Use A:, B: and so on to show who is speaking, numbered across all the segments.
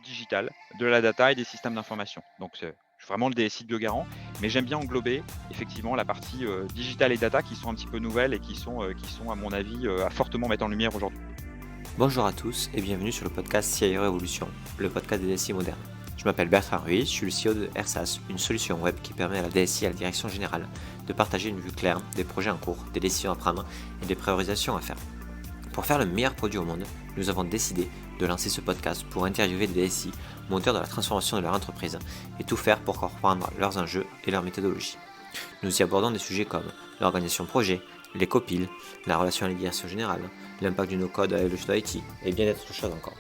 A: digital, de la data et des systèmes d'information. Donc je suis vraiment le DSI de Biogarant, mais j'aime bien englober effectivement la partie, digital et data qui sont un petit peu nouvelles et qui sont à mon avis, à fortement mettre en lumière aujourd'hui.
B: Bonjour à tous et bienvenue sur le podcast CIO Révolution, le podcast des DSI modernes. Je m'appelle Bertrand Ruiz, je suis le CEO de AirSAS, une solution web qui permet à la DSI et à la direction générale de partager une vue claire des projets en cours, des décisions à prendre et des priorisations à faire. Pour faire le meilleur produit au monde, nous avons décidé de lancer ce podcast pour interviewer des DSI, moteurs de la transformation de leur entreprise, et tout faire pour comprendre leurs enjeux et leurs méthodologies. Nous y abordons des sujets comme l'organisation projet, les copiles, la relation à la direction générale, l'impact du no-code à l'évolution de l'IT, et bien d'autres choses encore.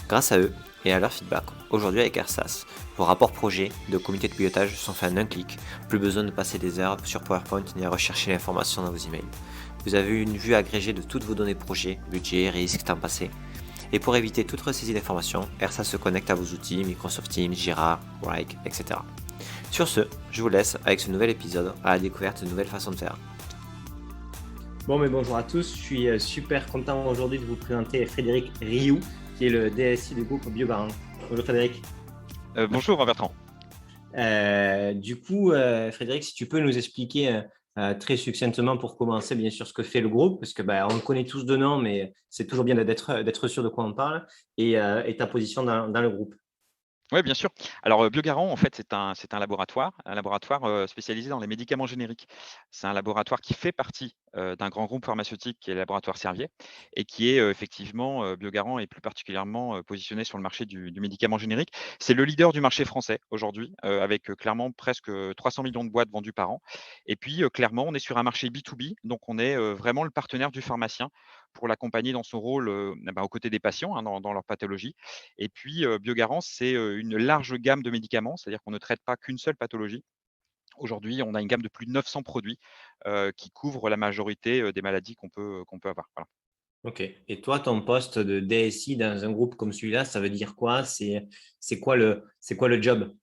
B: Grâce à eux et à leur feedback, aujourd'hui avec AirSAS, vos rapports projets de comité de pilotage sont faits en un clic, plus besoin de passer des heures sur PowerPoint ni à rechercher l'information dans vos emails. Vous avez une vue agrégée de toutes vos données projets, budget, risques, temps passé. Et pour éviter toute ressaisie d'informations, AirSAS se connecte à vos outils Microsoft Teams, Jira, Wrike, etc. Sur ce, je vous laisse avec ce nouvel épisode à la découverte de nouvelles façons de faire.
C: Bon, mais bonjour à tous. Je suis super content aujourd'hui de vous présenter Frédéric Rioux, qui est le DSI du groupe Biogarant. Bonjour Frédéric.
A: Bonjour Bertrand.
C: Frédéric, si tu peux nous expliquer très succinctement pour commencer, bien sûr, ce que fait le groupe, parce que on le connaît tous de nom, mais c'est toujours bien d'être sûr de quoi on parle, et ta position dans le groupe.
A: Oui, bien sûr. Alors, Biogarant, en fait, c'est un laboratoire, spécialisé dans les médicaments génériques. C'est un laboratoire qui fait partie, d'un grand groupe pharmaceutique qui est le laboratoire Servier et qui est, effectivement, Biogarant est plus particulièrement, positionné sur le marché du médicament générique. C'est le leader du marché français aujourd'hui, avec, clairement presque, 300 millions de boîtes vendues par an et puis, clairement, on est sur un marché B2B, donc on est, vraiment le partenaire du pharmacien pour l'accompagner dans son rôle, aux côtés des patients, hein, dans leur pathologie et puis, Biogarant, c'est, une large gamme de médicaments, c'est-à-dire qu'on ne traite pas qu'une seule pathologie. Aujourd'hui, on a une gamme de plus de 900 produits, qui couvrent la majorité, des maladies qu'on peut avoir. Voilà.
C: Ok. Et toi, ton poste de DSI dans un groupe comme celui-là, ça veut dire quoi? C'est quoi le job?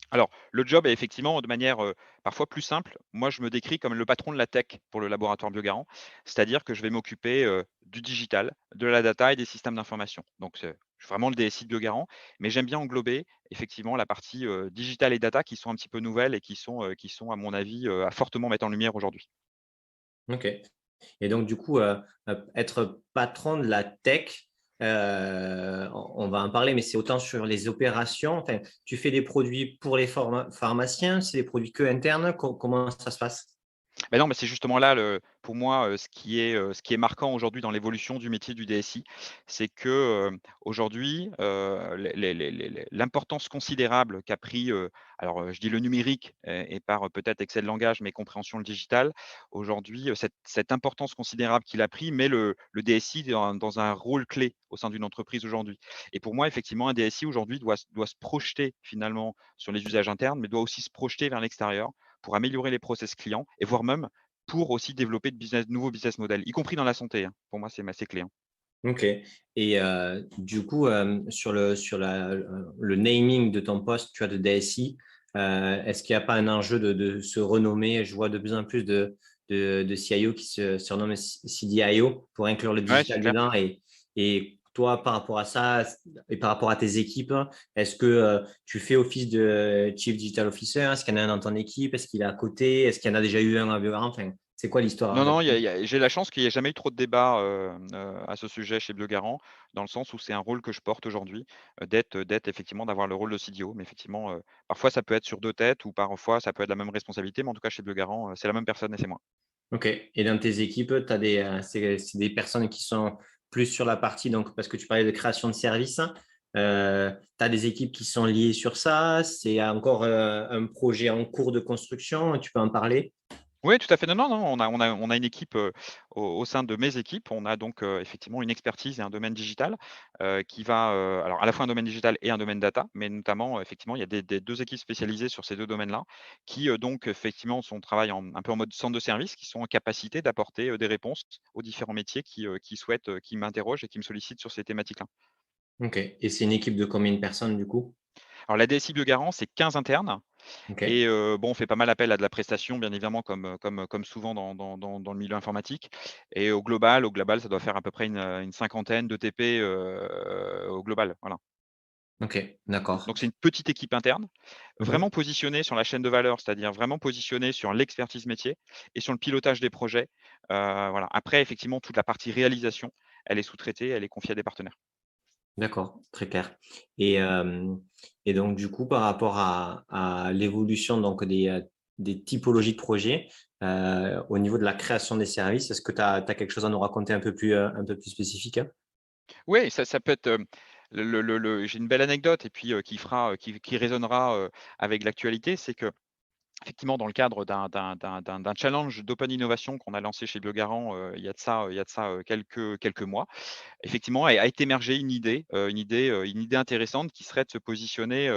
A: Alors, le job est effectivement de manière, parfois plus simple. Moi, je me décris comme le patron de la tech pour le laboratoire Biogarant. C'est-à-dire que je vais m'occuper, du digital, de la data et des systèmes d'information. Donc je suis vraiment le DSI de Biogarant, mais j'aime bien englober effectivement la partie, digital et data qui sont un petit peu nouvelles et qui sont à mon avis, à fortement mettre en lumière aujourd'hui.
C: Ok. Et donc, du coup, être patron de la tech, on va en parler, mais c'est autant sur les opérations. Enfin, tu fais des produits pour les pharmaciens, c'est des produits que internes. Comment ça se passe?
A: Mais non, mais c'est justement là pour moi, ce qui est marquant aujourd'hui dans l'évolution du métier du DSI, c'est que, aujourd'hui, l'importance considérable qu'a pris, je dis le numérique et par peut-être excès de langage, mais compréhension le digital. Aujourd'hui, cette importance considérable qu'il a pris met le DSI dans un rôle clé au sein d'une entreprise aujourd'hui. Et pour moi, effectivement, un DSI aujourd'hui doit se projeter finalement sur les usages internes, mais doit aussi se projeter vers l'extérieur pour améliorer les process clients et voire même pour aussi développer nouveaux business models, y compris dans la santé, hein. Pour moi, c'est clé, hein.
C: Ok. Et du coup, sur le naming de ton poste, tu as de DSI, est-ce qu'il n'y a pas un enjeu de se renommer? Je vois de plus en plus de CIO qui se surnomment CDIO pour inclure le
A: Ouais, c'est
C: digital
A: clair.
C: dedans. Et toi, par rapport à ça et par rapport à tes équipes, est-ce que tu fais office de Chief Digital Officer? Est-ce qu'il y en a un dans ton équipe? Est-ce qu'il est à côté? Est-ce qu'il y en a déjà eu un à Biogarant? Enfin, c'est quoi l'histoire
A: Non, non,
C: là-dessus?
A: j'ai la chance qu'il n'y ait jamais eu trop de débats, à ce sujet chez Biogarant, dans le sens où c'est un rôle que je porte aujourd'hui, d'être effectivement d'avoir le rôle de CDO. Mais effectivement, parfois ça peut être sur 2 têtes ou parfois ça peut être la même responsabilité, mais en tout cas chez Biogarant, c'est la même personne et c'est moi.
C: Ok. Et dans tes équipes, c'est des personnes qui sont plus sur la partie, donc, parce que tu parlais de création de services, tu as des équipes qui sont liées sur ça, c'est encore un projet en cours de construction, tu peux en parler?
A: Oui, tout à fait. Non, non, non, on a une équipe, au sein de mes équipes. On a donc, effectivement une expertise et un domaine digital, qui va, alors à la fois un domaine digital et un domaine data, mais notamment, effectivement, il y a des 2 équipes spécialisées sur ces 2 domaines-là qui, donc effectivement travaillent un peu en mode centre de service, qui sont en capacité d'apporter, des réponses aux différents métiers qui souhaitent, qui m'interrogent et qui me sollicitent sur ces thématiques-là.
C: Ok. Et c'est une équipe de combien de personnes du coup?
A: Alors la DSI Biogarant, c'est 15 internes.
C: Ok.
A: Et bon, on fait pas mal appel à de la prestation, bien évidemment, comme souvent dans le milieu informatique. Et au global, ça doit faire à peu près une cinquantaine de TP, au global, voilà.
C: Ok, d'accord.
A: Donc, c'est une petite équipe interne,
C: Mhm.
A: vraiment positionnée sur la chaîne de valeur, c'est-à-dire vraiment positionnée sur l'expertise métier et sur le pilotage des projets. Voilà. Après, effectivement, toute la partie réalisation, elle est sous-traitée, elle est confiée à des partenaires.
C: D'accord, très clair. Et, euh, et donc, du coup, par rapport à l'évolution donc des typologies de projets, au niveau de la création des services, est-ce que tu as quelque chose à nous raconter un peu plus spécifique, hein?
A: Oui, ça peut être, j'ai une belle anecdote et puis, qui fera, qui résonnera, avec l'actualité. C'est que effectivement, dans le cadre d'un challenge d'open innovation qu'on a lancé chez Biogarant, il y a de ça, quelques mois. Effectivement, a été émergée une idée intéressante qui serait de se positionner,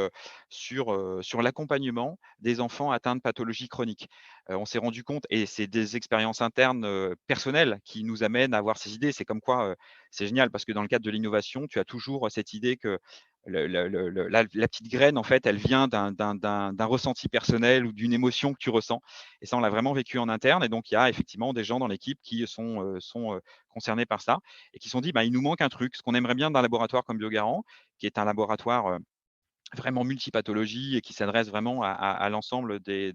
A: sur l'accompagnement des enfants atteints de pathologies chroniques. On s'est rendu compte et c'est des expériences internes, personnelles qui nous amènent à avoir ces idées. C'est comme quoi, c'est génial parce que dans le cadre de l'innovation, tu as toujours cette idée que la petite graine, en fait, elle vient d'un ressenti personnel ou d'une émotion que tu ressens et ça, on l'a vraiment vécu en interne et donc il y a effectivement des gens dans l'équipe qui sont concernés par ça et qui se sont dit: «Bah, il nous manque un truc, ce qu'on aimerait bien d'un laboratoire comme Biogarant», qui est un laboratoire, vraiment multipathologie et qui s'adresse vraiment à l'ensemble des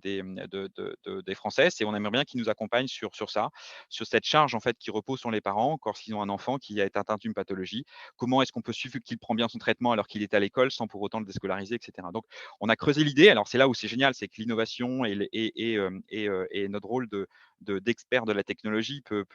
A: Français. Et on aimerait bien qu'ils nous accompagnent sur ça, sur cette charge, en fait, qui repose sur les parents lorsqu'ils ont un enfant qui est atteint d'une pathologie. Comment est-ce qu'on peut suivre qu'il prend bien son traitement alors qu'il est à l'école sans pour autant le déscolariser et cetera. Donc on a creusé l'idée. Alors c'est là où c'est génial, c'est que l'innovation et notre rôle d'expert de la technologie peut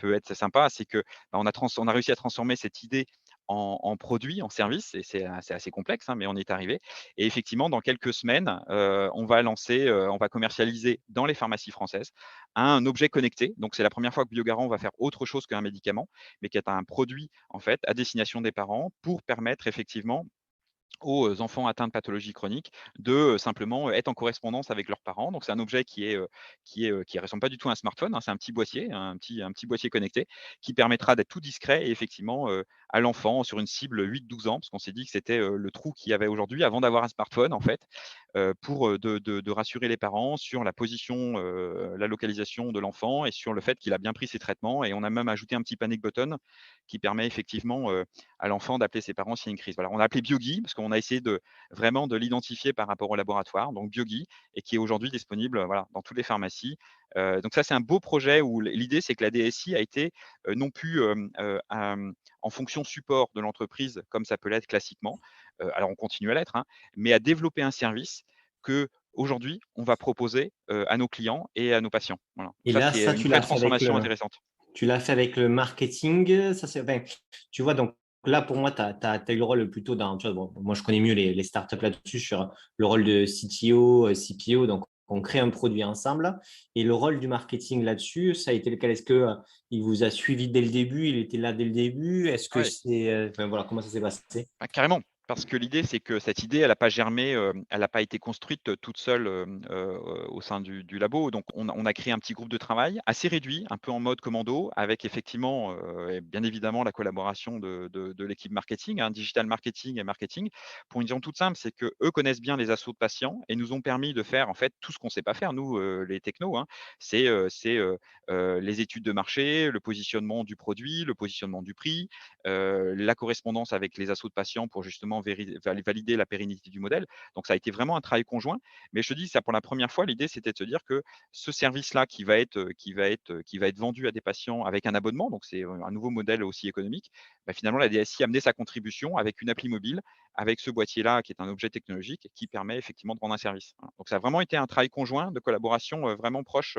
A: être sympa. C'est que, bah, on a réussi à transformer cette idée en produit, en service et c'est assez complexe, hein, mais on y est arrivé et effectivement dans quelques semaines, on va commercialiser dans les pharmacies françaises un objet connecté. Donc c'est la première fois que Biogarant va faire autre chose qu'un médicament, mais qui est un produit en fait à destination des parents pour permettre effectivement aux enfants atteints de pathologies chroniques de, simplement, être en correspondance avec leurs parents. Donc c'est un objet qui ressemble pas du tout à un smartphone, hein. C'est un petit boîtier, un petit boîtier connecté qui permettra d'être tout discret et effectivement, à l'enfant sur une cible 8-12 ans, parce qu'on s'est dit que c'était, le trou qu'il y avait aujourd'hui avant d'avoir un smartphone en fait, pour, de rassurer les parents sur la position, la localisation de l'enfant et sur le fait qu'il a bien pris ses traitements et on a même ajouté un petit panic button qui permet effectivement, à l'enfant d'appeler ses parents s'il y a une crise. Voilà, on a appelé BioGui parce qu'on a essayé vraiment de l'identifier par rapport au laboratoire, donc BioGui et qui est aujourd'hui disponible, voilà, dans toutes les pharmacies. Donc ça, c'est un beau projet où l'idée, c'est que la DSI a été, non plus, en fonction support de l'entreprise comme ça peut l'être classiquement, alors on continue à l'être, hein, mais à développer un service qu'aujourd'hui, on va proposer, à nos clients et à nos patients. Voilà, donc
C: Et
A: ça,
C: là,
A: c'est
C: ça,
A: une vraie transformation intéressante.
C: tu l'as fait avec le marketing. Ça, c'est, enfin, tu vois, donc là, pour moi, tu as eu le rôle plutôt dans, tu vois, bon, moi, je connais mieux les startups là-dessus, sur le rôle de CTO, CPO. Donc, on crée un produit ensemble. Et le rôle du marketing là-dessus, ça a été lequel? Est-ce que il vous a suivi dès le début? Il était là dès le début? Est-ce que
A: Ouais.
C: c'est, enfin, voilà, comment ça s'est passé?
A: Ah carrément, parce que l'idée, c'est que cette idée, elle n'a pas germé, elle n'a pas été construite, toute seule, au sein du labo. Donc on a créé un petit groupe de travail assez réduit, un peu en mode commando, avec effectivement, et bien évidemment la collaboration de l'équipe marketing, hein, digital marketing et marketing. Pour une raison toute simple, c'est qu'eux connaissent bien les assos de patients et nous ont permis de faire, en fait, tout ce qu'on ne sait pas faire nous, les technos, hein. C'est les études de marché, le positionnement du produit, le positionnement du prix, la correspondance avec les assos de patients pour justement valider la pérennité du modèle. Donc ça a été vraiment un travail conjoint. Mais je te dis, ça pour la première fois, l'idée c'était de se dire que ce service-là qui va être vendu à des patients avec un abonnement, donc c'est un nouveau modèle aussi économique, bah, finalement la DSI a amené sa contribution avec une appli mobile, avec ce boîtier-là qui est un objet technologique qui permet effectivement de rendre un service. Voilà. Donc ça a vraiment été un travail conjoint de collaboration vraiment proche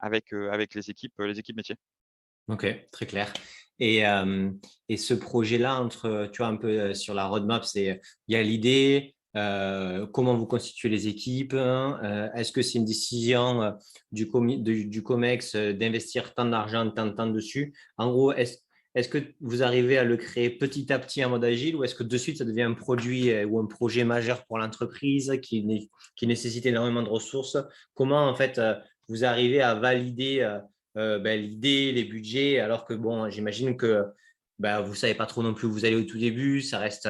A: avec les équipes métiers.
C: Ok, très clair. Et, euh, et ce projet-là, entre, tu vois, un peu sur la roadmap, c'est, il y a l'idée, comment vous constituez les équipes, hein, est-ce que c'est une décision du COMEX d'investir tant d'argent, tant de temps dessus? En gros, est-ce que vous arrivez à le créer petit à petit en mode agile ou est-ce que de suite ça devient un produit ou un projet majeur pour l'entreprise qui nécessite énormément de ressources? Comment en fait vous arrivez à valider ben, l'idée, les budgets, alors que bon, j'imagine que ben, vous ne savez pas trop non plus où vous allez au tout début, ça reste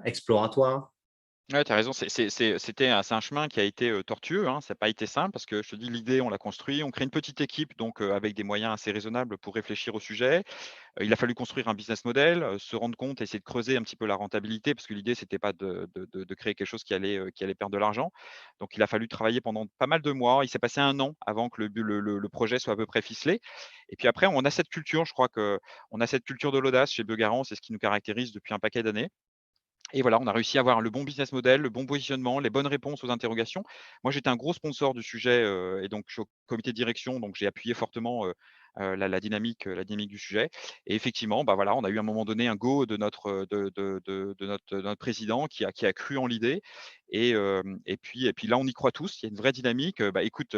C: exploratoire.
A: Ouais, tu as raison, c'est un chemin qui a été, tortueux, hein. Ça n'a pas été simple parce que je te dis l'idée, on l'a construit, on crée une petite équipe donc avec des moyens assez raisonnables pour réfléchir au sujet. Il a fallu construire un business model, se rendre compte, essayer de creuser un petit peu la rentabilité parce que l'idée c'était pas de créer quelque chose qui allait perdre de l'argent. Donc il a fallu travailler pendant pas mal de mois. Il s'est passé 1 an avant que le projet soit à peu près ficelé et puis après on a cette culture, je crois qu'on a cette culture de l'audace chez Biogarant, c'est ce qui nous caractérise depuis un paquet d'années. Et voilà, on a réussi à avoir le bon business model, le bon positionnement, les bonnes réponses aux interrogations. Moi, j'étais un gros sponsor du sujet, et donc je suis au comité de direction, donc j'ai appuyé fortement, la dynamique du sujet. Et effectivement, bah, voilà, on a eu à un moment donné un go de notre président qui a cru en l'idée et puis là, on y croit tous. Il y a une vraie dynamique. Bah, écoute,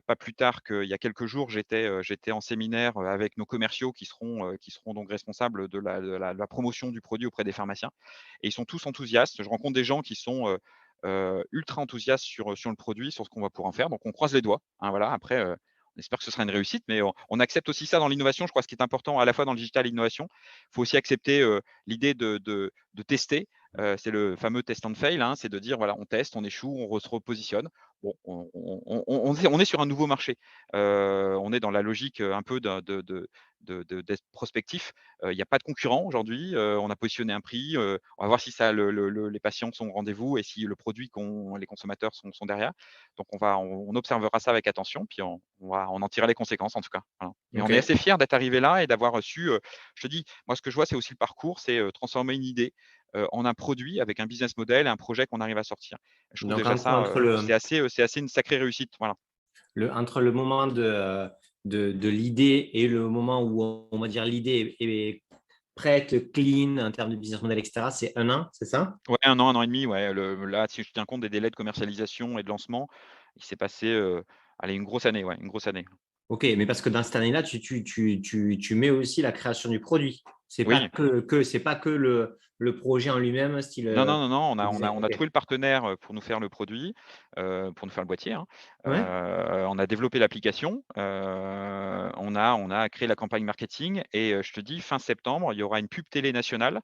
A: pas plus tard qu'il y a quelques jours, j'étais en séminaire, avec nos commerciaux qui seront donc responsables de la promotion du produit auprès des pharmaciens et ils sont tous enthousiastes. Je rencontre des gens qui sont, ultra enthousiastes sur le produit, sur ce qu'on va pouvoir en faire. Donc on croise les doigts, hein, voilà. Après, on espère que ce sera une réussite, mais on accepte aussi ça dans l'innovation. Je crois ce qui est important à la fois dans le digital et l'innovation, il faut aussi accepter, l'idée de tester. C'est le fameux test and fail, hein, c'est de dire voilà, on teste, on échoue, se repositionne. Bon, on est sur un nouveau marché. On est dans la logique, un peu d'être prospectif. Il n'y a pas de concurrent aujourd'hui, on a positionné un prix, on va voir si ça les patients sont au rendez-vous et si le produit les consommateurs sont derrière. Donc on observera ça avec attention, puis on en tirera les conséquences en tout cas, voilà. Mais on est
C: OK.
A: assez fiers d'être arrivé là et d'avoir su, je te dis, moi ce que je vois, c'est aussi le parcours, c'est, transformer une idée, en un produit avec un business model et un projet qu'on arrive à sortir. Je trouve
C: Donc
A: déjà ça, c'est assez une sacrée réussite, voilà.
C: entre le moment de l'idée et le moment où on va dire l'idée est prête, clean en termes de business model et cetera, c'est 1 an, c'est ça?
A: Ouais, 1 an et demi, ouais, là, si je tiens compte des délais de commercialisation et de lancement, il s'est passé, allez, une grosse année, ouais, une grosse année.
C: OK, mais parce que dans cette année-là, tu mets aussi la création du produit.
A: Oui.
C: C'est pas que le projet en lui-même, style,
A: Non, non, non, non,
C: design.
A: on a
C: OK.
A: trouvé le partenaire, pour nous faire le produit, pour nous faire le boîtier, hein.
C: Ouais?
A: On a développé l'application, on a créé la campagne marketing et je te dis fin septembre, il y aura une pub télé nationale,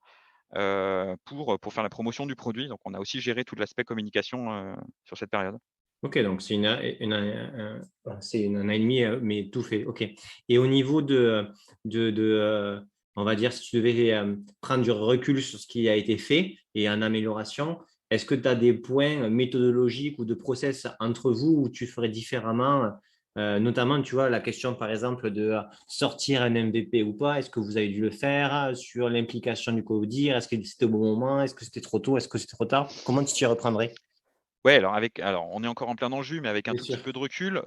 A: pour faire la promotion du produit. Donc on a aussi géré tout l'aspect communication, sur cette période.
C: OK, donc c'est c'est une 1 an et demi, mais tout fait. OK. Et au niveau on va dire, si tu devais, prendre du recul sur ce qui a été fait et en amélioration, est-ce que tu as des points méthodologiques ou de process entre vous où tu ferais différemment? Notamment, tu vois, la question, par exemple, de, sortir un MVP ou pas. Est-ce que vous avez dû le faire? Sur l'implication du codir, est-ce que c'était au bon moment? Est-ce que c'était trop tôt? Est-ce que c'était trop tard? Comment tu t'y reprendrais?
A: Ouais, alors on est encore en plein dans le jus, mais avec un
C: Bien
A: tout petit
C: sûr.
A: peu de recul,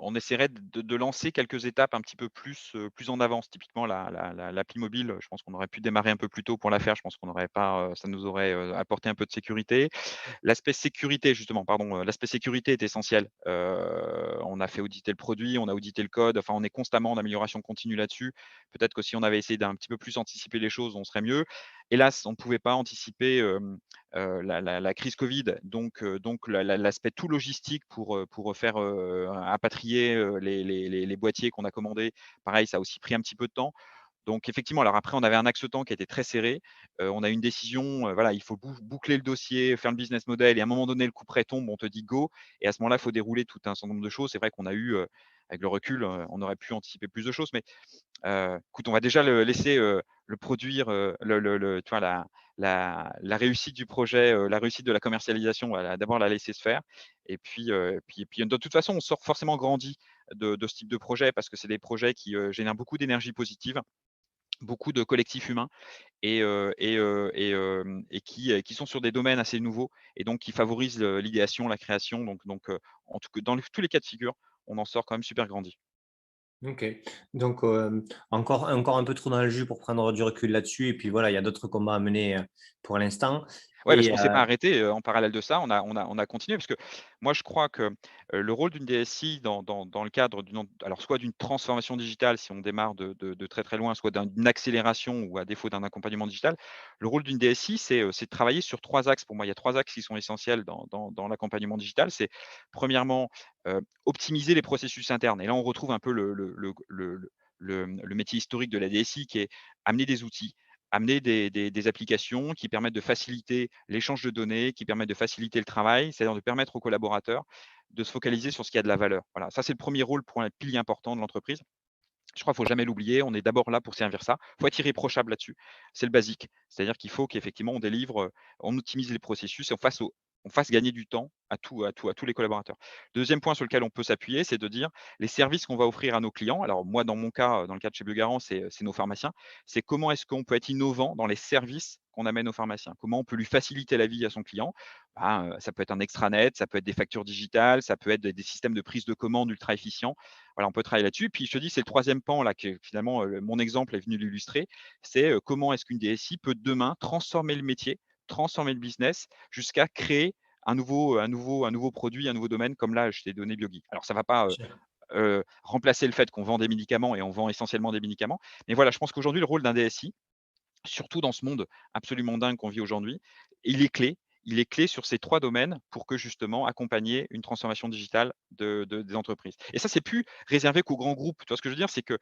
A: on essaierait de lancer quelques étapes un petit peu plus en avance. Typiquement l'appli mobile, je pense qu'on aurait pu démarrer un peu plus tôt pour la faire. Je pense qu'on n'aurait pas, ça nous aurait, apporté un peu de sécurité. L'aspect sécurité justement, pardon, l'aspect sécurité est essentiel. On a fait auditer le produit, on a audité le code, enfin on est constamment en amélioration continue là-dessus. Peut-être que si on avait essayé d'un petit peu plus anticiper les choses, on serait mieux. Hélas, on ne pouvait pas anticiper, la crise Covid, donc l'aspect tout logistique pour faire, rapatrier, les boîtiers qu'on a commandés. Pareil, ça a aussi pris un petit peu de temps. Donc effectivement, alors après, on avait un axe temps qui était très serré. On a eu une décision, voilà, il faut boucler le dossier, faire le business model et à un moment donné, le coup près tombe, on te dit go et à ce moment-là, il faut dérouler tout un certain nombre de choses. C'est vrai qu'on a eu, avec le recul, on aurait pu anticiper plus de choses, mais écoute, on va déjà le laisser, le produire, tu vois, la réussite du projet, la réussite de la commercialisation, on va d'abord la laisser se faire et puis de toute façon, on sort forcément grandi de ce type de projet parce que c'est des projets qui, génèrent beaucoup d'énergie positive, beaucoup de collectifs humains et qui sont sur des domaines assez nouveaux et donc qui favorisent, l'idéation, la création en tout cas dans tous les cas de figure, on en sort quand même super grandi.
C: OK. Donc, encore un peu trop dans le jus pour prendre du recul là-dessus et puis voilà, il y a d'autres combats à mener, pour l'instant
A: Ouais, parce
C: et
A: qu'on s'est pas arrêté, en parallèle de ça, on a continué parce que moi je crois que, le rôle d'une DSI dans le cadre alors soit d'une transformation digitale si on démarre de très, très loin, soit d'une accélération ou à défaut d'un accompagnement digital. Le rôle d'une DSI, c'est de travailler sur 3 axes pour moi. Il y a 3 axes qui sont essentiels dans l'accompagnement digital. C'est premièrement, optimiser les processus internes et là on retrouve un peu le métier historique de la DSI qui est amener des outils, amener des applications qui permettent de faciliter l'échange de données, qui permettent de faciliter le travail, c'est-à-dire de permettre aux collaborateurs de se focaliser sur ce qui a de la valeur. Voilà, ça c'est le premier rôle pour un pilier important de l'entreprise. Je crois qu'il ne faut jamais l'oublier, on est d'abord là pour servir ça. Il faut être irréprochable là-dessus. C'est le basique. C'est-à-dire qu'il faut qu'effectivement on délivre, on optimise les processus et on fasse gagner du temps à tous les collaborateurs. Deuxième point sur lequel on peut s'appuyer, c'est de dire les services qu'on va offrir à nos clients. Alors moi, dans mon cas, dans le cas de chez Biogarant, c'est nos pharmaciens. C'est comment est-ce qu'on peut être innovant dans les services qu'on amène aux pharmaciens? Comment on peut lui faciliter la vie à son client? Ça peut être un extranet, ça peut être des factures digitales, ça peut être des systèmes de prise de commande ultra efficients. Voilà, on peut travailler là-dessus. Puis je te dis, c'est le troisième pan là que finalement, mon exemple est venu l'illustrer. C'est, comment est-ce qu'une DSI peut demain transformer le métier, transformer le business jusqu'à créer un nouveau produit, un nouveau domaine comme là, je t'ai donné BioGuy. Alors ça ne va pas, remplacer le fait qu'on vend des médicaments et on vend essentiellement des médicaments. Mais voilà, je pense qu'aujourd'hui, le rôle d'un DSI, surtout dans ce monde absolument dingue qu'on vit aujourd'hui, il est clé. Il est clé sur ces 3 domaines pour que justement accompagner une transformation digitale des entreprises. Et ça, c'est plus réservé qu'aux grands groupes. Tu vois ce que je veux dire? C'est que,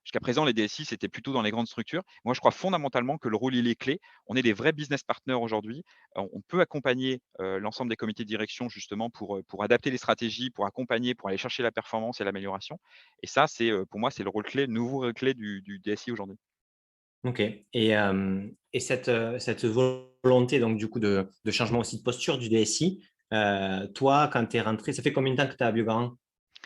A: jusqu'à présent, les DSI, c'était plutôt dans les grandes structures. Moi, je crois fondamentalement que le rôle, il est clé. On est des vrais business partners aujourd'hui. On peut accompagner, l'ensemble des comités de direction justement pour adapter les stratégies, pour accompagner, pour aller chercher la performance et l'amélioration. Et ça, c'est, pour moi, c'est le rôle clé, le nouveau rôle clé du DSI aujourd'hui.
C: OK et cette volonté donc du coup de changement aussi de posture du DSI, toi quand tu es rentré, ça fait combien de temps que tu es à Biogarant?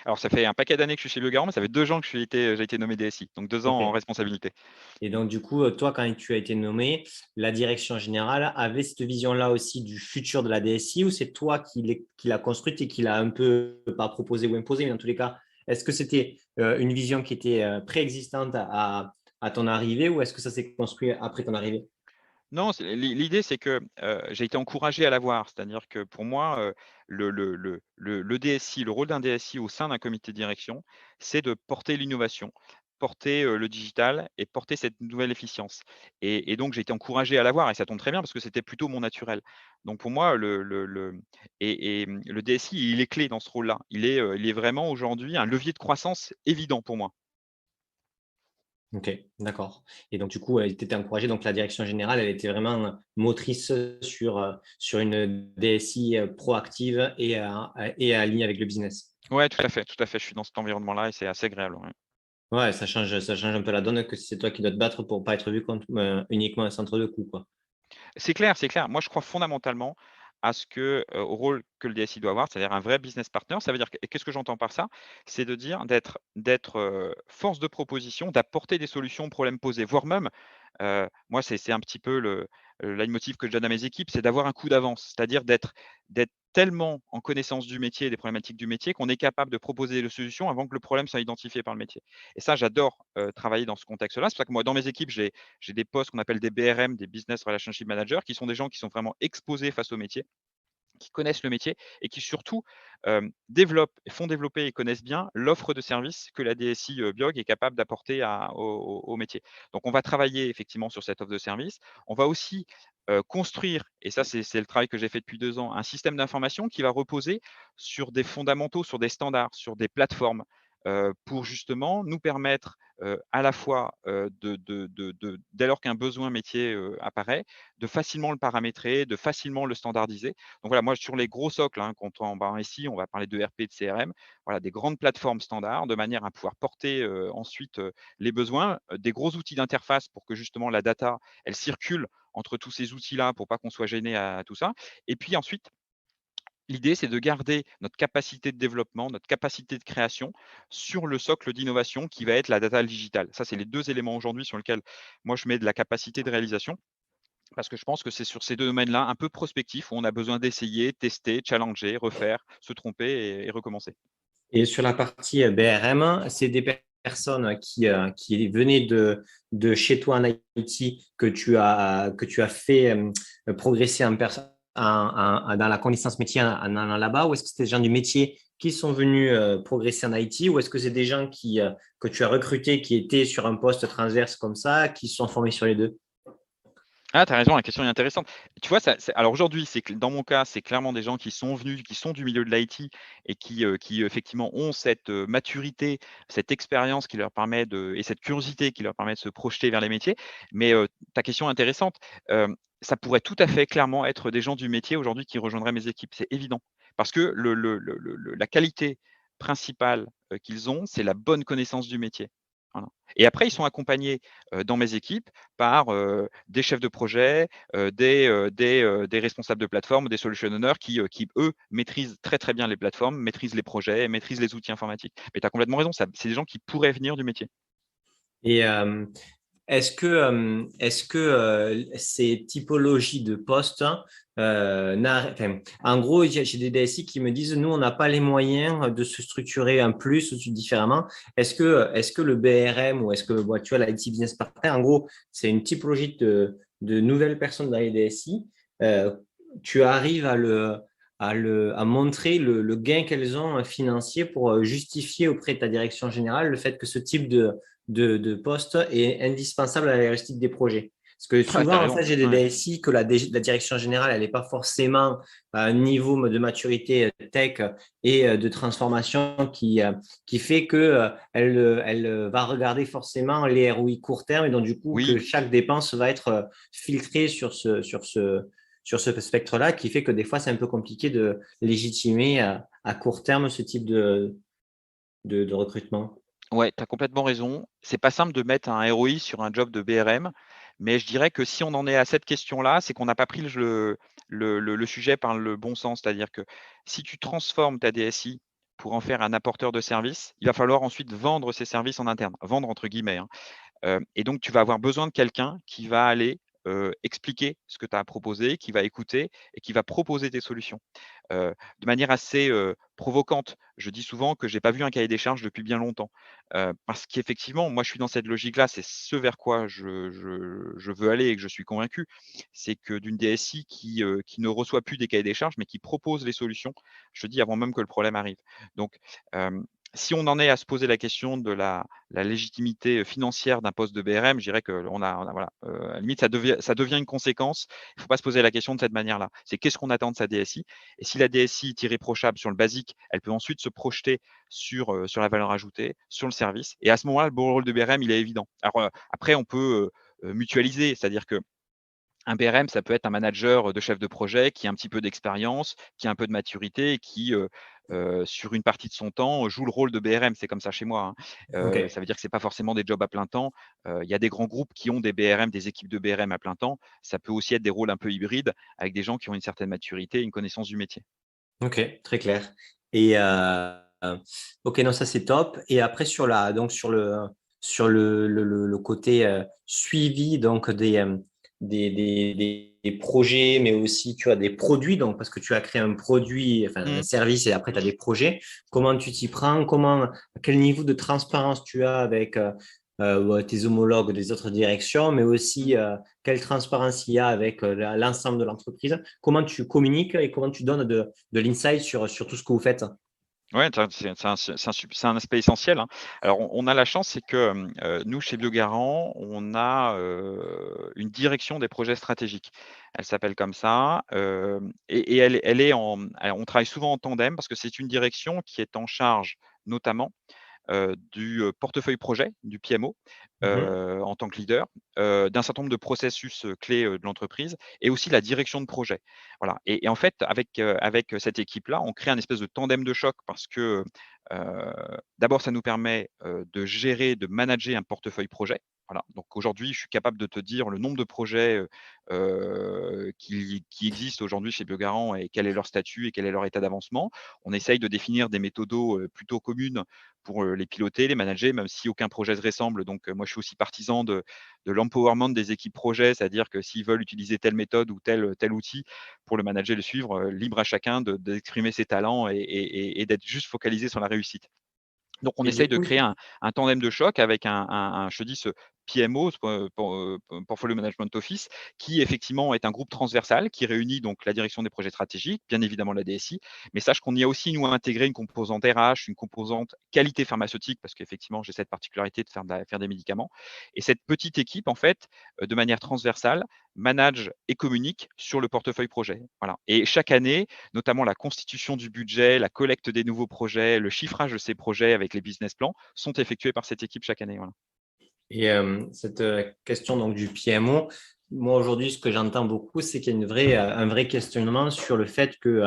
A: Alors ça fait un paquet d'années que je suis chez Biogarant, mais ça fait 2 ans que j'ai été nommé DSI, donc 2 ans en
C: OK
A: responsabilité.
C: et donc du coup, toi quand tu as été nommé, la direction générale avait cette vision-là aussi du futur de la DSI ou c'est toi qui l'a construite et qui l'a un peu, pas proposé ou imposé, mais dans tous les cas, est-ce que c'était, une vision qui était, préexistante à ton arrivée ou est-ce que ça s'est construit après ton arrivée?
A: Non, l'idée c'est que, j'ai été encouragé à l'avoir. C'est-à-dire que pour moi, le DSI, le rôle d'un DSI au sein d'un comité de direction, c'est de porter l'innovation, porter, le digital et porter cette nouvelle efficience et donc j'ai été encouragé à l'avoir et ça tombe très bien parce que c'était plutôt mon naturel. Donc pour moi, le DSI, il est clé dans ce rôle-là. Il est vraiment aujourd'hui un levier de croissance évident pour moi.
C: OK, d'accord et donc du coup, tu étais encouragé donc la direction générale, elle était vraiment motrice, sur une DSI, proactive et alignée avec le business?
A: Ouais, tout à fait, je suis dans cet environnement-là et c'est assez agréable, ouais.
C: Ouais, ça change un peu la donne que si c'est toi qui dois te battre pour pas être vu comme, uniquement un centre de coût, quoi.
A: C'est clair, c'est clair. Moi, je crois fondamentalement à ce que, au rôle que le DSI doit avoir, c'est-à-dire un vrai business partner. Ça veut dire qu'est-ce que j'entends par ça? C'est de dire d'être, force de proposition, d'apporter des solutions aux problèmes posés, voire même, moi, c'est un petit peu le leitmotiv que je donne à mes équipes, c'est d'avoir un coup d'avance. C'est-à-dire d'être tellement en connaissance du métier et des problématiques du métier qu'on est capable de proposer des solutions avant que le problème soit identifié par le métier. Et ça, j'adore, travailler dans ce contexte-là. C'est pour ça que moi, dans mes équipes, j'ai des postes qu'on appelle des BRM, des Business Relationship Managers, qui sont des gens qui sont vraiment exposés face au métier, qui connaissent le métier et qui surtout, développent, font développer et connaissent bien l'offre de service que la DSI, Biog est capable d'apporter au métier. Donc on va travailler effectivement sur cette offre de service. On va aussi, construire et ça c'est le travail que j'ai fait depuis 2 ans, un système d'information qui va reposer sur des fondamentaux, sur des standards, sur des plateformes, pour justement nous permettre, à la fois, dès lors qu'un besoin métier, apparaît, de facilement le paramétrer, de facilement le standardiser. Donc voilà, moi sur les gros socles, hein, quand on va ici, on va parler de RP, de CRM, voilà, des grandes plateformes standards de manière à pouvoir porter, ensuite, les besoins, des gros outils d'interface pour que justement la data, elle circule entre tous ces outils-là pour pas qu'on soit gêné à tout ça et puis ensuite l'idée, c'est de garder notre capacité de développement, notre capacité de création sur le socle d'innovation qui va être la data digitale. Ça, c'est les 2 éléments aujourd'hui sur lesquels moi je mets de la capacité de réalisation parce que je pense que c'est sur ces 2 domaines-là, un peu prospectifs, où on a besoin d'essayer, tester, challenger, refaire, se tromper et recommencer.
C: Et sur la partie, BRM, c'est des personnes qui venaient de chez toi en IT que tu as fait, progresser dans la connaissance métier en allant là-bas? Ou est-ce que c'est des gens du métier qui sont venus, progresser en IT? Ou est-ce que c'est des gens que tu as recrutés qui étaient sur un poste transverse comme ça, qui se sont formés sur les 2?
A: Ah, tu as raison, la question est intéressante. Tu vois, alors aujourd'hui, dans mon cas, c'est clairement des gens qui sont venus, qui sont du milieu de l'IT et qui effectivement ont cette maturité, cette expérience qui leur permet et cette curiosité qui leur permet de se projeter vers les métiers. Mais ta question est intéressante. Ça pourrait tout à fait clairement être des gens du métier aujourd'hui qui rejoindraient mes équipes, c'est évident. Parce que la qualité principale qu'ils ont, c'est la bonne connaissance du métier. Voilà. Et après, ils sont accompagnés dans mes équipes par des chefs de projet, des responsables de plateforme, des solution owners qui, eux, maîtrisent très, très bien les plateformes, maîtrisent les projets, maîtrisent les outils informatiques. Mais tu as complètement raison, c'est des gens qui pourraient venir du métier.
C: Et est-ce que ces typologies de postes, enfin, en gros, j'ai des DSI qui me disent, nous, on n'a pas les moyens de se structurer un plus ou différemment. Est-ce que le BRM ou est-ce que tu vois, l'IT Business Partner, en gros, c'est une typologie de nouvelles personnes dans les DSI. Tu arrives à montrer le gain qu'elles ont financier pour justifier auprès de ta direction générale le fait que ce type de poste est indispensable à la réussite des projets. Parce que
A: Ouais, tu as
C: souvent, en
A: raison.
C: fait, j'ai des
A: Ouais.
C: DSI que la direction générale, elle n'est pas forcément à un niveau de maturité tech et de transformation qui fait que elle va regarder forcément les ROI court terme et donc du coup que
A: Oui,
C: chaque dépense va être filtrée sur ce spectre-là, qui fait que des fois, c'est un peu compliqué de légitimer à court terme ce type de recrutement.
A: ouais, tu as complètement raison. C'est pas simple de mettre un ROI sur un job de BRM, mais je dirais que si on en est à cette question-là, c'est qu'on n'a pas pris le sujet par le bon sens. C'est-à-dire que si tu transformes ta DSI pour en faire un apporteur de services, il va falloir ensuite vendre ces services en interne, vendre entre guillemets, hein. Et donc, tu vas avoir besoin de quelqu'un qui va aller expliquer ce que tu as à proposer, qui va écouter et qui va proposer des solutions. De manière assez provocante, je dis souvent que j'ai pas vu un cahier des charges depuis bien longtemps. Parce qu'effectivement, moi, je suis dans cette logique-là, c'est ce vers quoi je veux aller et que je suis convaincu. C'est que d'une DSI qui ne reçoit plus des cahiers des charges, mais qui propose les solutions, je te dis avant même que le problème arrive. Donc, si on en est à se poser la question de la légitimité financière d'un poste de BRM, je dirais qu'on a voilà, à la limite, ça devient une conséquence. Il ne faut pas se poser la question de cette manière-là. C'est qu'est-ce qu'on attend de sa DSI? Et si la DSI est irréprochable sur le basique, elle peut ensuite se projeter sur la valeur ajoutée, sur le service. Et à ce moment-là, le bon rôle de BRM, il est évident. Alors après, on peut mutualiser, c'est-à-dire que un BRM, ça peut être un manager de chef de projet qui a un petit peu d'expérience, qui a un peu de maturité et qui, sur une partie de son temps, joue le rôle de BRM. C'est comme ça chez moi, hein.
C: OK.
A: Ça veut dire que c'est pas forcément des jobs à plein temps. Il y a des grands groupes qui ont des BRM, des équipes de BRM à plein temps. Ça peut aussi être des rôles un peu hybrides avec des gens qui ont une certaine maturité et une connaissance du métier.
C: OK, très clair. Et OK, non, ça c'est top. Et après sur le côté suivi donc des projets, mais aussi tu as des produits, donc parce que tu as créé un produit, enfin un
A: Mmh.
C: service, et après tu as des projets. Comment tu t'y prends? À quel niveau de transparence tu as avec ouais, tes homologues des autres directions, mais aussi quelle transparence il y a avec l'ensemble de l'entreprise? Comment tu communiques et comment tu donnes de l'insight sur tout ce que vous faites?
A: Ouais, c'est un aspect essentiel, hein. Alors on a la chance, c'est que, nous chez Biogarant, on a, une direction des projets stratégiques. Elle s'appelle comme ça, et elle est on travaille souvent en tandem parce que c'est une direction qui est en charge notamment du portefeuille projet, du PMO,
C: Mhm.
A: en tant que leader, d'un certain nombre de processus clés de l'entreprise et aussi de la direction de projet. Voilà. Et en fait, avec cette équipe-là, on crée un espèce de tandem de choc parce que d'abord, ça nous permet de gérer, de manager un portefeuille projet. Voilà. Donc aujourd'hui, je suis capable de te dire le nombre de projets qui existent aujourd'hui chez Biogarant et quel est leur statut et quel est leur état d'avancement. On essaye de définir des méthodos plutôt communes pour les piloter, les manager, même si aucun projet se ressemble. Donc, moi, je suis aussi partisan de l'empowerment des équipes projets, c'est-à-dire que s'ils veulent utiliser telle méthode ou tel outil pour le manager et le suivre, libre à chacun d'exprimer ses talents et d'être juste focalisé sur la réussite. Donc, on
C: Et
A: essaye
C: du
A: de
C: coup,
A: créer un tandem de choc avec je te dis, ce PMO, Portfolio Management Office, qui effectivement est un groupe transversal qui réunit donc la direction des projets stratégiques, bien évidemment la DSI, mais sache qu'on y a aussi nous intégré une composante RH, une composante qualité pharmaceutique, parce qu'effectivement j'ai cette particularité de faire des médicaments. Et cette petite équipe, en fait, de manière transversale, manage et communique sur le portefeuille projet. Voilà. Et chaque année, notamment la constitution du budget, la collecte des nouveaux projets, le chiffrage de ces projets avec les business plans sont effectués par cette équipe chaque année. Voilà.
C: Et cette question donc du PMO, moi aujourd'hui, ce que j'entends beaucoup, c'est qu'il y a un vrai questionnement sur le fait que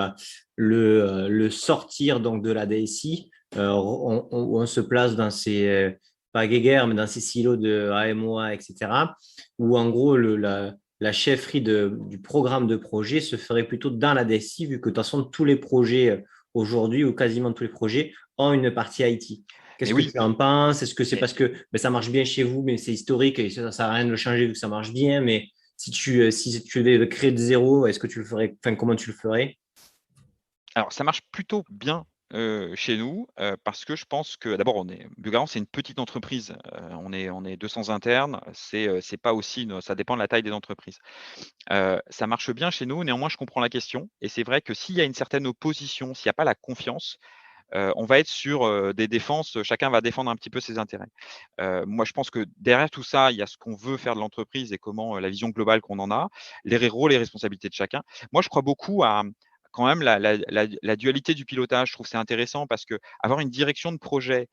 C: le sortir donc de la DSI, on se place dans ces, pas guéguerres, mais dans ces silos de AMOA, etc., où en gros la chefferie du programme de projet se ferait plutôt dans la DSI, vu que de toute façon, tous les projets aujourd'hui, ou quasiment tous les projets, ont une partie IT.
A: Mais
C: Qu'est-ce que
A: oui,
C: tu en penses? Est-ce que c'est
A: mais
C: parce que ça marche bien chez vous, mais c'est historique et ça ne sert à rien de le changer vu que ça marche bien? Mais si tu devais le créer de zéro, est-ce que tu le ferais? Enfin, comment tu le ferais?
A: alors ça marche plutôt bien, chez nous, parce que je pense que d'abord Biogarant, c'est une petite entreprise, on est 200 internes, c'est pas aussi ça dépend de la taille des entreprises. Ça marche bien chez nous, néanmoins je comprends la question et c'est vrai que s'il y a une certaine opposition, s'il y a pas la confiance, on va être sur, des défenses, chacun va défendre un petit peu ses intérêts. Moi je pense que derrière tout ça, il y a ce qu'on veut faire de l'entreprise et comment, la vision globale qu'on en a, les rôles et responsabilités de chacun. Moi je crois beaucoup à quand même la dualité du pilotage. Je trouve que c'est intéressant parce qu'avoir une direction de projet,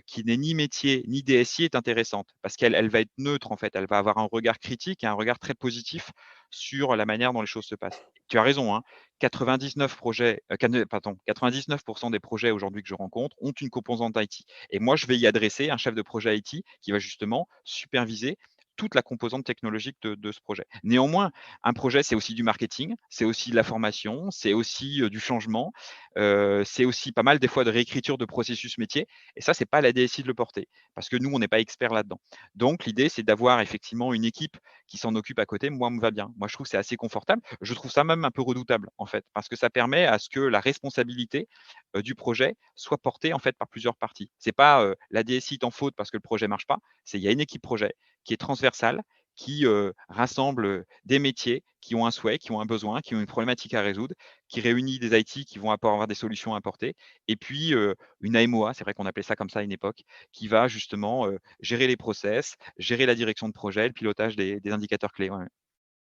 A: qui n'est ni métier ni DSI est intéressante parce qu'elle va être neutre en fait. Elle va avoir un regard critique et un regard très positif sur la manière dont les choses se passent. Tu as raison, hein, 99 projets, pardon, 99 des projets aujourd'hui que je rencontre ont une composante IT et moi je vais y adresser un chef de projet IT qui va justement superviser toute la composante technologique de ce projet. Néanmoins, un projet, c'est aussi du marketing, c'est aussi de la formation, c'est aussi, du changement, c'est aussi pas mal des fois de réécriture de processus métier et ça, c'est pas à la DSI de le porter parce que nous, on n'est pas experts là-dedans. Donc l'idée, c'est d'avoir effectivement une équipe qui s'en occupe à côté. Moi, me va bien. Moi, je trouve que c'est assez confortable. Je trouve ça même un peu redoutable, en fait, parce que ça permet à ce que la responsabilité, du projet soit portée, en fait, par plusieurs parties. C'est pas, la DSI est en faute parce que le projet marche pas, c'est il y a une équipe projet qui est transversale, qui, rassemble, des métiers qui ont un souhait, qui ont un besoin, qui ont une problématique à résoudre, qui réunit des IT qui vont avoir des solutions à apporter et puis, une AMOA, c'est vrai qu'on appelait ça comme ça à une époque, qui va justement, gérer les process, gérer la direction de projet, le pilotage des indicateurs clés. Ouais, ouais.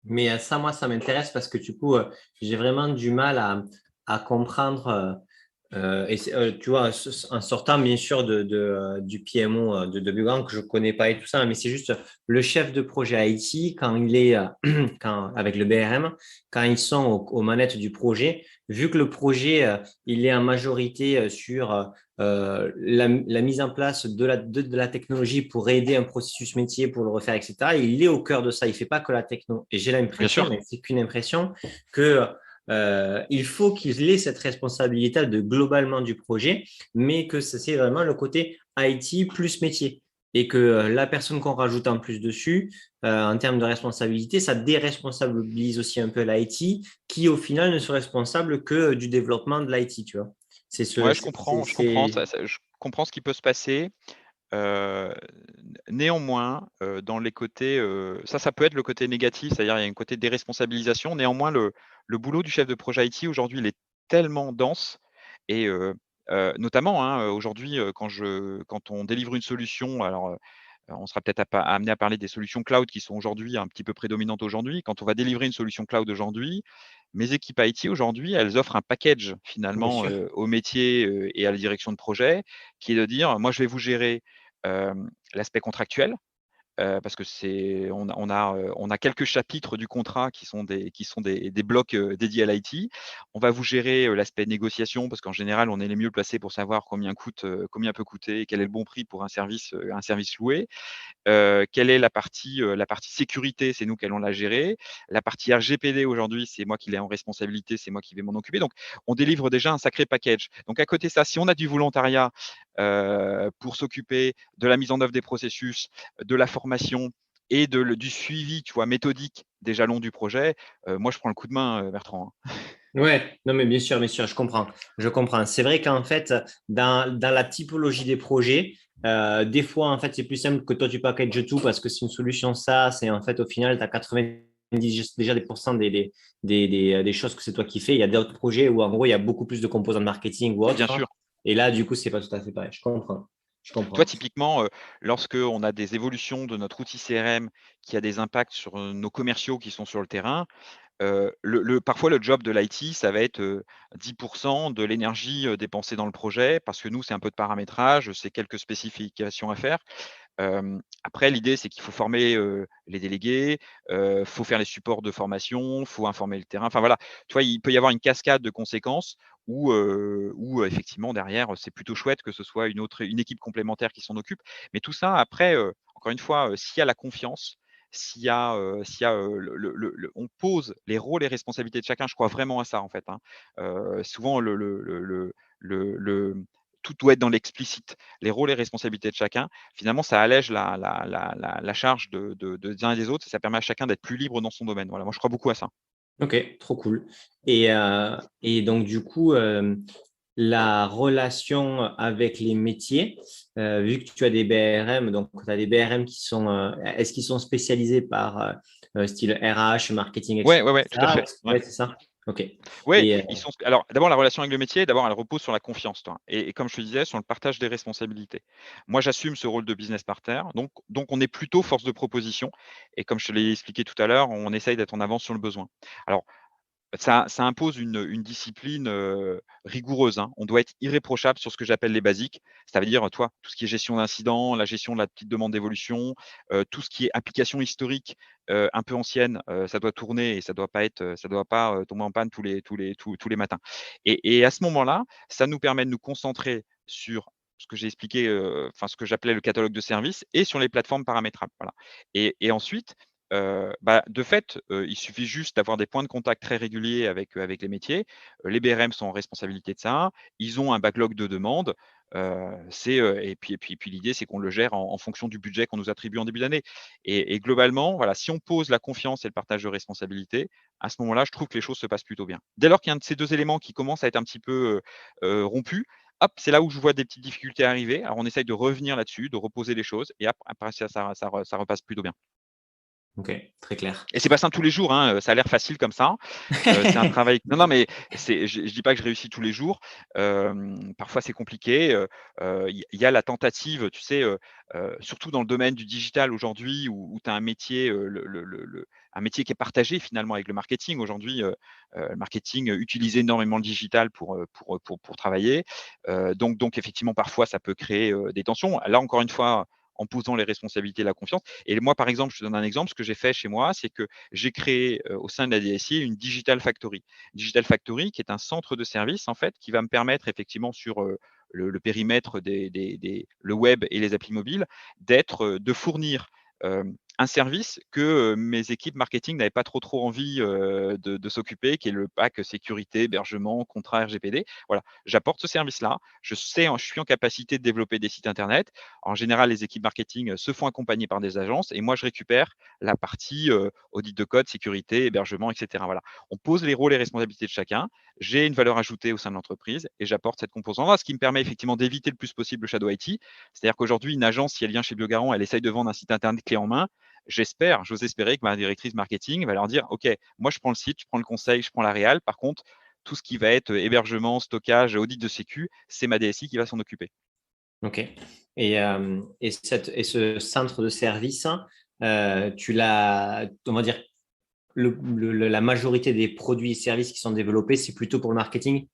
C: Mais ça, moi, ça m'intéresse parce que du coup, j'ai vraiment du mal à comprendre. Tu vois, en sortant bien sûr du PMO de Bugan que je ne connais pas et tout ça, mais c'est juste le chef de projet IT, quand il est avec le BRM, quand ils sont aux manettes du projet, vu que le projet, il est en majorité sur la mise en place de la technologie pour aider un processus métier, pour le refaire, etc., il est au cœur de ça. Il ne fait pas que la techno. Et j'ai
A: Bien
C: l'impression,
A: sûr.
C: mais c'est qu'une impression, que il faut qu'il ait cette responsabilité de globalement du projet, mais que c'est vraiment le côté IT plus métier. Et que la personne qu'on rajoute en plus dessus, en termes de responsabilité, ça déresponsabilise aussi un peu l'IT, qui au final ne serait responsable que du développement de l'IT, tu vois.
A: Ouais, je comprends, je comprends ce qui peut se passer. Heu, Néanmoins, dans les côtés, ça peut être le côté négatif, c'est-à-dire il y a un côté déresponsabilisation. Néanmoins, le boulot du chef de projet IT aujourd'hui, il est tellement dense et notamment, hein, aujourd'hui, quand on délivre une solution, alors, on sera peut-être amené à parler des solutions cloud qui sont aujourd'hui un petit peu prédominantes aujourd'hui. Quand on va délivrer une solution cloud aujourd'hui, mes équipes IT aujourd'hui, elles offrent un package
C: Bien
A: finalement,
C: sûr.
A: au métier, et à la direction de projet, qui est de dire: «Moi, je vais vous gérer, l'aspect contractuel». Parce que on a quelques chapitres du contrat qui sont des blocs, dédiés à l'IT. On va vous gérer, l'aspect négociation parce qu'en général, on est les mieux placés pour savoir combien peut coûter et quel est le bon prix pour un service loué. Quelle est la partie sécurité, c'est nous qui allons la gérer. La partie RGPD aujourd'hui, c'est moi qui l'ai en responsabilité, c'est moi qui vais m'en occuper. Donc, on délivre déjà un sacré package. Donc, à côté de ça, si on a du volontariat pour s'occuper de la mise en œuvre des processus, de la formation et du suivi, tu vois, méthodique des jalons du projet, moi, je prends le coup de main, Bertrand, hein.
C: Ouais, non, mais bien sûr, je comprends. Je comprends. C'est vrai qu'en fait, dans la typologie des projets, Des fois, en fait, c'est plus simple que toi, tu packages tout parce que c'est une solution SaaS et en fait, au final, tu as 90 déjà des pourcents des choses que c'est toi qui fais. Il y a d'autres projets où, en gros, il y a beaucoup plus de composants de marketing ou
A: Bien
C: autre, hein.
A: sûr.
C: Et là, du coup, c'est pas tout à fait pareil. Je comprends. Je
A: Toi,
C: comprends.
A: typiquement, lorsque on a des évolutions de notre outil CRM qui a des impacts sur, nos commerciaux qui sont sur le terrain, parfois le job de l'IT, ça va être, 10 de l'énergie, dépensée dans le projet parce que nous, c'est un peu de paramétrage, c'est quelques spécifications à faire. Après l'idée, c'est qu'il faut former, les délégués, faut faire les supports de formation, faut informer le terrain. Enfin voilà, tu vois, il peut y avoir une cascade de conséquences où effectivement derrière, c'est plutôt chouette que ce soit une équipe complémentaire qui s'en occupe. Mais tout ça après, encore une fois, s'il y a la confiance, s'il y a, on pose les rôles et responsabilités de chacun, je crois vraiment à ça en fait, hein. Souvent le tout doit être dans l'explicite. Les rôles et responsabilités de chacun, finalement, ça allège la charge des uns et des autres et ça permet à chacun d'être plus libre dans son domaine. Voilà, moi je crois beaucoup à ça.
C: Ok, trop cool. Et donc, du coup, la relation avec les métiers, vu que tu as des BRM, donc tu as des BRM qui sont, est-ce qu'ils sont spécialisés par style RH, marketing,
A: Ouais, ouais, ouais, tout à
C: etc.
A: fait. Ouais.
C: Ouais, c'est ça. Ok.
A: Ouais,
C: Et
A: ils sont alors d'abord la relation avec le métier, d'abord elle repose sur la confiance, toi et comme je te disais, sur le partage des responsabilités. Moi, j'assume ce rôle de business partner, donc on est plutôt force de proposition et comme je te l'ai expliqué tout à l'heure, on essaye d'être en avance sur le besoin. Alors ça impose une discipline, rigoureuse, hein. On doit être irréprochable sur ce que j'appelle les basiques. Ça veut dire, toi, tout ce qui est gestion d'incidents, la gestion de la petite demande d'évolution, tout ce qui est application historique, un peu ancienne, ça doit tourner et ça doit pas, tomber en panne tous les matins. Et à ce moment-là, ça nous permet de nous concentrer sur ce que j'ai expliqué, enfin ce que j'appelais le catalogue de services et sur les plateformes paramétrables, voilà. Et ensuite, de fait, il suffit juste d'avoir des points de contact très réguliers avec les métiers. Les BRM sont en responsabilité de ça. Ils ont un backlog de demandes. Et puis l'idée, c'est qu'on le gère en fonction du budget qu'on nous attribue en début d'année. Et globalement, voilà, si on pose la confiance et le partage de responsabilités, à ce moment-là, je trouve que les choses se passent plutôt bien. Dès lors qu'il y a un de ces 2 éléments qui commence à être un petit peu, rompu, hop, c'est là où je vois des petites difficultés arriver. Alors on essaye de revenir là-dessus, de reposer les choses et après ça repasse plutôt bien.
C: ok, très clair.
A: Et c'est pas simple tous les jours, hein, ça a l'air facile comme ça. C'est un travail non, non, mais je dis pas que je réussis tous les jours. Parfois c'est compliqué, il y a la tentative, tu sais, surtout dans le domaine du digital aujourd'hui où tu as un métier, un métier qui est partagé finalement avec le marketing. Aujourd'hui, le marketing utilise énormément le digital pour travailler. Donc effectivement, parfois ça peut créer, des tensions. Là, encore une fois, en posant les responsabilités et la confiance. Et moi, par exemple, je te donne un exemple, ce que j'ai fait chez moi, c'est que j'ai créé, au sein de la DSI une Digital Factory. Digital Factory qui est un centre de service, en fait, qui va me permettre effectivement sur, le périmètre le web et les applis mobiles, de fournir, un service que, mes équipes marketing n'avaient pas trop envie, de s'occuper, qui est le pack sécurité, hébergement, contrat RGPD. Voilà, j'apporte ce service-là. Je suis en capacité de développer des sites internet. En général, les équipes marketing, se font accompagner par des agences et moi je récupère la partie, audit de code, sécurité, hébergement et cetera. Voilà. On pose les rôles et responsabilités de chacun. J'ai une valeur ajoutée au sein de l'entreprise et j'apporte cette composante-là, ce qui me permet effectivement d'éviter le plus possible le shadow IT. C'est-à-dire qu'aujourd'hui, une agence, si elle vient chez BioGarant, elle essaye de vendre un site internet clé en main. J'ose espérer que ma directrice marketing va leur dire: «OK, moi je prends le site, je prends le conseil, je prends la réal. Par contre, tout ce qui va être, hébergement, stockage, audit de sécu, c'est ma DSI qui va s'en occuper».
C: Ok. Et ce centre de service, tu l'as, on va dire, la majorité des produits et services qui sont développés, c'est plutôt pour le marketing?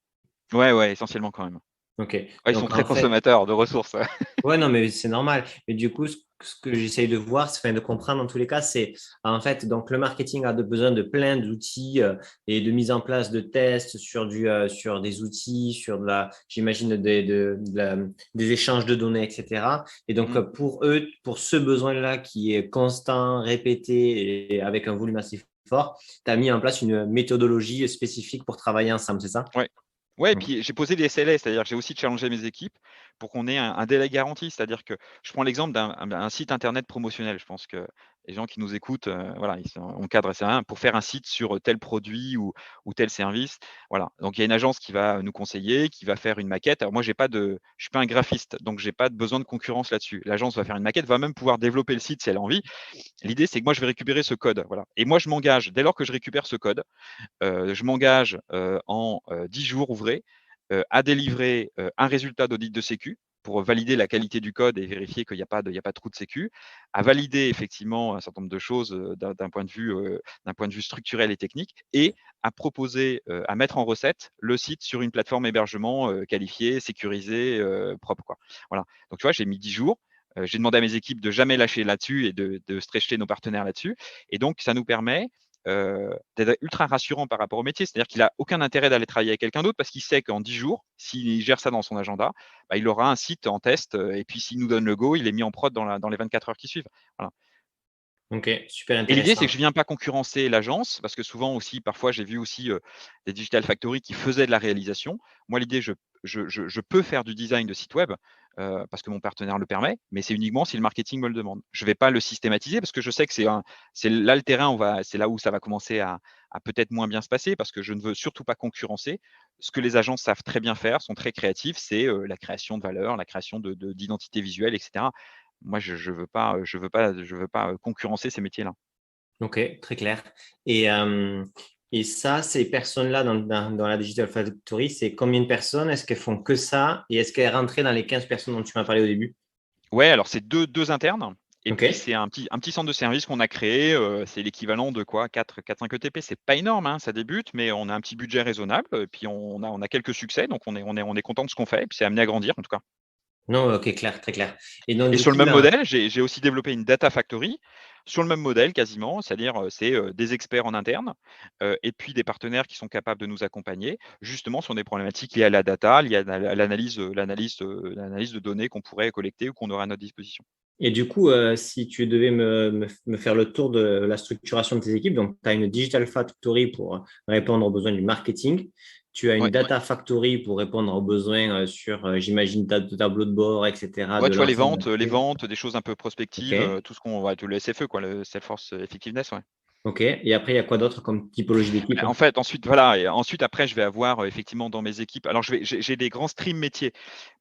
A: Ouais, ouais, essentiellement quand même.
C: Ok.
A: Ouais, ils sont
C: Donc,
A: très
C: en fait,
A: consommateurs de ressources.
C: ouais, non, mais c'est normal. Mais du coup, ce que j'essaye de voir, enfin, de comprendre dans tous les cas, c'est en fait, donc le marketing a besoin de plein d'outils et de mise en place de tests sur des outils, sur j'imagine, des échanges de données, etc. Et donc,
A: Mmh.
C: pour eux, pour ce besoin-là qui est constant, répété et avec un volume assez fort, tu as mis en place une méthodologie spécifique pour travailler ensemble, c'est ça?
A: Ouais. Ouais et
C: Ok.
A: puis j'ai posé des SLA, c'est-à-dire que j'ai aussi challengé mes équipes pour qu'on ait un délai garanti. C'est-à-dire que je prends l'exemple d'un site internet promotionnel. Je pense que Les gens qui nous écoutent, voilà, on cadre ça pour faire un site sur tel produit ou tel service. Voilà. Donc il y a une agence qui va nous conseiller, qui va faire une maquette. Alors moi, je suis pas un graphiste, donc j'ai pas besoin de concurrence là-dessus. L'agence va faire une maquette, va même pouvoir développer le site si elle a envie. L'idée, c'est que moi, je vais récupérer ce code, voilà. Et moi, je m'engage, dès lors que je récupère ce code, je m'engage en 10 jours ouvrés à délivrer un résultat d'audit de sécu pour valider la qualité du code et vérifier qu'il n'y a pas de trou de sécu, à valider effectivement un certain nombre de choses d'un point de vue structurel et technique, et à proposer, à mettre en recette le site sur une plateforme hébergement qualifiée, sécurisée, propre, quoi. Voilà. Donc tu vois, j'ai mis 10 jours. J'ai demandé à mes équipes de jamais lâcher là-dessus et de stretcher nos partenaires là-dessus. Et donc, ça nous permet d'être ultra rassurant par rapport au métier. C'est-à-dire qu'il n'a aucun intérêt d'aller travailler avec quelqu'un d'autre parce qu'il sait qu'en 10 jours, s'il gère ça dans son agenda, bah, il aura un site en test et puis s'il nous donne le go, il est mis en prod dans les 24 heures qui suivent. Voilà.
C: Ok, super
A: Et l'idée, c'est
C: intéressant.
A: que je viens pas concurrencer l'agence, parce que souvent aussi, parfois, j'ai vu aussi des digital factory qui faisaient de la réalisation. Moi, l'idée, je peux faire du design de site web parce que mon partenaire le permet, mais c'est uniquement si le marketing me le demande. Je vais pas le systématiser parce que je sais que c'est là le terrain, c'est là où ça va commencer à peut-être moins bien se passer parce que je ne veux surtout pas concurrencer. Ce que les agences savent très bien faire, sont très créatifs, c'est la création de valeur, la création d'identité visuelle, etc. Moi, je veux pas concurrencer ces métiers-là.
C: Ok, très clair. Et ça, ces personnes-là dans la Digital Factory, c'est combien de personnes? Est-ce qu'elles font que ça? Et est-ce qu'elles rentraient dans les 15 personnes dont tu m'as parlé au début?
A: Ouais, alors c'est deux internes et
C: Ok.
A: puis c'est un petit centre de service qu'on a créé, c'est l'équivalent de quoi? 4-5 ETP. C'est pas énorme, hein, ça débute, mais on a un petit budget raisonnable et puis on a quelques succès, donc on est content de ce qu'on fait et puis c'est amené à grandir en tout cas.
C: Non, ok, clair, très clair. Et donc,
A: Et
C: du
A: sur le
C: coup,
A: même
C: là,
A: modèle, j'ai aussi développé une data factory sur le même modèle quasiment, c'est-à-dire, c'est, des experts en interne, et puis des partenaires qui sont capables de nous accompagner, justement sur des problématiques liées à la data, liées à l'analyse de données qu'on pourrait collecter ou qu'on aurait à notre disposition.
C: et du coup, si tu devais me faire le tour de la structuration de tes équipes, donc tu as une Digital Factory pour répondre aux besoins du marketing, tu as une
A: Ouais.
C: Data Factory pour répondre aux besoins sur, j'imagine, de tableau de bord, etc.,
A: Ouais,
C: de
A: tu vois
C: l'ensemble
A: les
C: d'actifs.
A: ventes, des choses un peu
C: Ok,
A: prospectives, tout ce qu'on ouais, tout le SFE quoi, le Salesforce Effectiveness, ouais.
C: ok. Et après, il y a quoi d'autre comme typologie d'équipe?
A: En fait, ensuite, voilà, et ensuite, après, je vais avoir effectivement dans mes équipes. Alors, j'ai des grands streams métiers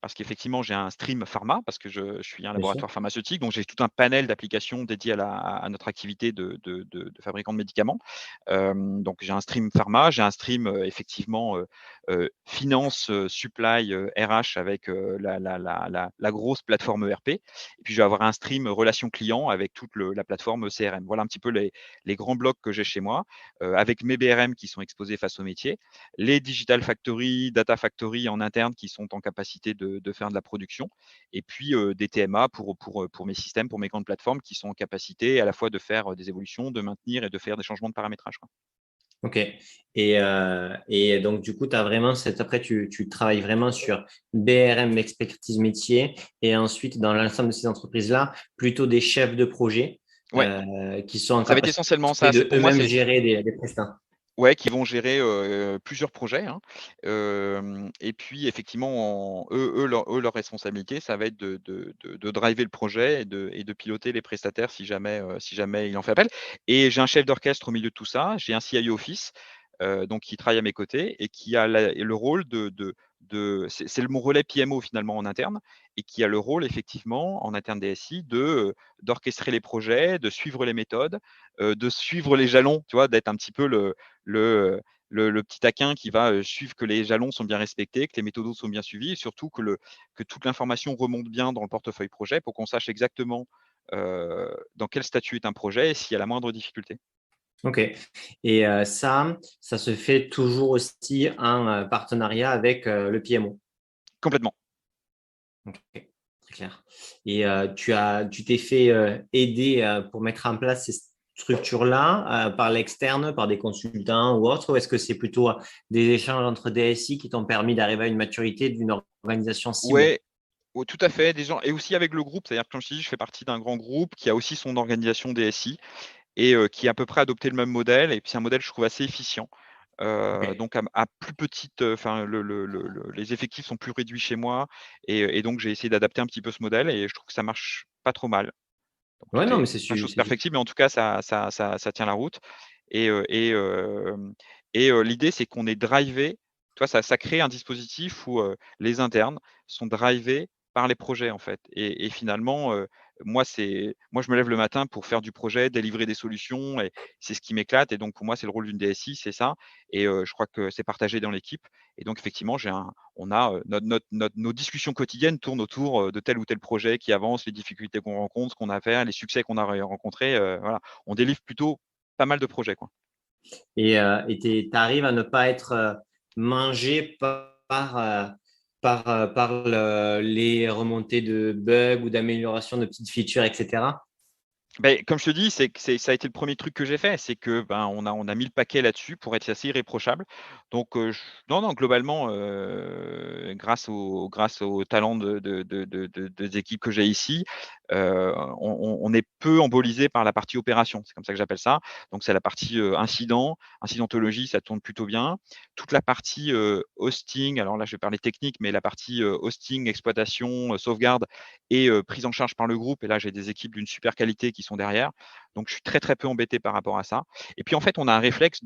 A: parce qu'effectivement, j'ai un stream pharma parce que je suis un
C: Bien sûr.
A: laboratoire pharmaceutique, donc j'ai tout un panel d'applications dédiées à notre activité de fabricant de médicaments. Donc, j'ai un stream pharma, j'ai un stream effectivement finance, supply, RH avec la grosse plateforme ERP. Et puis, je vais avoir un stream relations clients avec toute la plateforme CRM. Voilà un petit peu les grands blocs que j'ai chez moi avec mes BRM qui sont exposés face au métier, les Digital Factory, Data Factory en interne qui sont en capacité de faire de la production, et puis des TMA pour mes systèmes, pour mes grandes plateformes qui sont en capacité à la fois de faire des évolutions, de maintenir et de faire des changements de paramétrage, quoi.
C: Ok. Et donc, du coup, tu as vraiment après, tu travailles vraiment sur BRM, expertise métier, et ensuite, dans l'ensemble de ces entreprises-là, plutôt des chefs de projet
A: Ouais,
C: qui sont en
A: ça va être essentiellement
C: capacité
A: ça. C'est
C: de
A: pour moi,
C: eux-mêmes
A: c'est
C: gérer des prestats.
A: ouais, qui vont gérer plusieurs projets, hein. Et puis effectivement, leur responsabilité, ça va être de driver le projet et de piloter les prestataires si jamais il en fait appel. Et j'ai un chef d'orchestre au milieu de tout ça, j'ai un CIO Office, donc qui travaille à mes côtés et qui a le rôle c'est mon relais PMO finalement en interne et qui a le rôle effectivement en interne DSI d'orchestrer les projets, de suivre les méthodes, de suivre les jalons, tu vois? D'être un petit peu le, le petit taquin qui va suivre que les jalons sont bien respectés, que les méthodos sont bien suivis et surtout que toute l'information remonte bien dans le portefeuille projet pour qu'on sache exactement dans quel statut est un projet et s'il y a la moindre difficulté.
C: Ok. Et ça se fait toujours aussi en partenariat avec le PMO.
A: Complètement.
C: Ok, très clair. Et tu t'es fait aider pour mettre en place ces structures-là par l'externe, par des consultants ou autres, ou est-ce que c'est plutôt des échanges entre DSI qui t'ont permis d'arriver à une maturité d'une organisation cible?
A: Ouais, tout à fait, des gens et aussi avec le groupe, c'est-à-dire que comme je te dis, je fais partie d'un grand groupe qui a aussi son organisation DSI et qui a à peu près adopté le même modèle et puis c'est un modèle, je trouve, assez efficient.
C: Ok.
A: Donc à plus petite, enfin les effectifs sont plus réduits chez moi et donc j'ai essayé d'adapter un petit peu ce modèle et je trouve que ça marche pas trop mal. Donc
C: Ouais,
A: tout
C: non,
A: est
C: mais
A: pas chose
C: c'est
A: perfectible, mais en tout cas, ça tient la route et l'idée, c'est qu'on est drivé, tu vois? Ça crée un dispositif où, les internes sont drivés par les projets, en fait et finalement, moi, je me lève le matin pour faire du projet, délivrer des solutions et c'est ce qui m'éclate et donc pour moi, c'est le rôle d'une DSI, c'est ça et je crois que c'est partagé dans l'équipe et donc effectivement, on a, nos discussions quotidiennes tournent autour, de tel ou tel projet qui avance, les difficultés qu'on rencontre, ce qu'on a à faire, les succès qu'on a rencontrés, voilà. On délivre plutôt pas mal de projets, quoi.
C: et tu arrives à ne pas être mangé par les remontées de bugs ou d'amélioration de petites features, etc.
A: Beh, comme je te dis, c'est que ça a été le premier truc que j'ai fait, c'est que, ben, on a mis le paquet là-dessus pour être assez irréprochable. Donc, j non, non, globalement, grâce au talent des équipes que j'ai ici, on est peu embolisé par la partie opération, c'est comme ça que j'appelle ça. Donc c'est la partie, incidentologie, ça tourne plutôt bien. Toute la partie, hosting, alors là, je vais parler technique, mais la partie, hosting, exploitation, sauvegarde et prise en charge par le groupe et là, j'ai des équipes d'une super qualité qui sont derrière. Donc je suis très, très peu embêté par rapport à ça et puis, en fait, on a un réflexe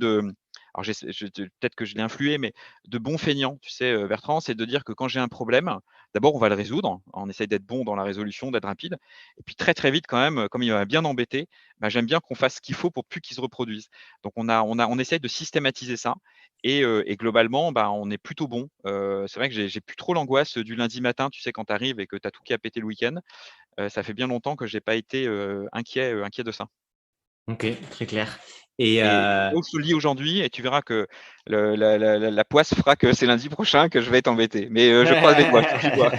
A: alors peut-être que je l'ai influé, mais de bon feignant, tu sais, Bertrand, c'est de dire que quand j'ai un problème, d'abord, on va le résoudre. On essaye d'être bon dans la résolution, d'être rapide et puis très, très vite quand même, comme il m'a bien embêté, bah, j'aime bien qu'on fasse ce qu'il faut pour plus qu'il se reproduise. Donc on essaye de systématiser ça et globalement, bah, on est plutôt bon. C'est vrai que j'ai plus trop l'angoisse du lundi matin, tu sais, quand tu arrives et que tu as tout qui a pété le week-end. Ça fait bien longtemps que j'ai pas été, inquiet de ça
C: Ok, très clair. Et
A: et là où je te le dis aujourd'hui et tu verras que le la poisse fera que c'est lundi prochain que je vais être embêté. Mais, je croise les doigts, je touche du bois.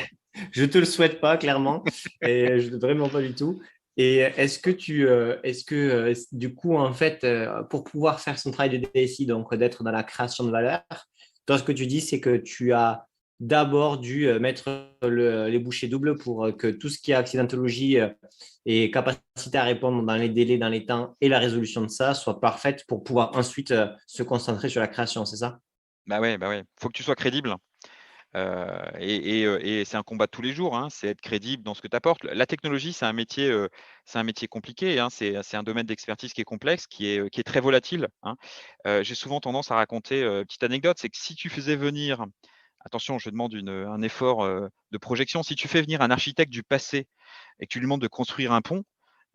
C: je te le souhaite pas, clairement, et vraiment pas du tout. Et est-ce que du coup, en fait, pour pouvoir faire son travail de DSI, donc d'être dans la création de valeur, toi, ce que tu dis, c'est que tu as d'abord dû mettre les bouchées doubles pour que tout ce qui est accidentologie et capacité à répondre dans les délais, dans les temps et la résolution de ça soit parfaite pour pouvoir ensuite se concentrer sur la création, c'est ça?
A: Bah, ouais, bah, ouais. Faut que tu sois crédible, et c'est un combat de tous les jours, hein. C'est être crédible dans ce que tu apportes. La technologie, c'est un métier compliqué, hein. C'est un domaine d'expertise qui est complexe, qui est très volatile, hein. J'ai souvent tendance à raconter, petite anecdote, c'est que si tu faisais venir attention, je demande un effort, de projection. Si tu fais venir un architecte du passé et que tu lui demandes de construire un pont,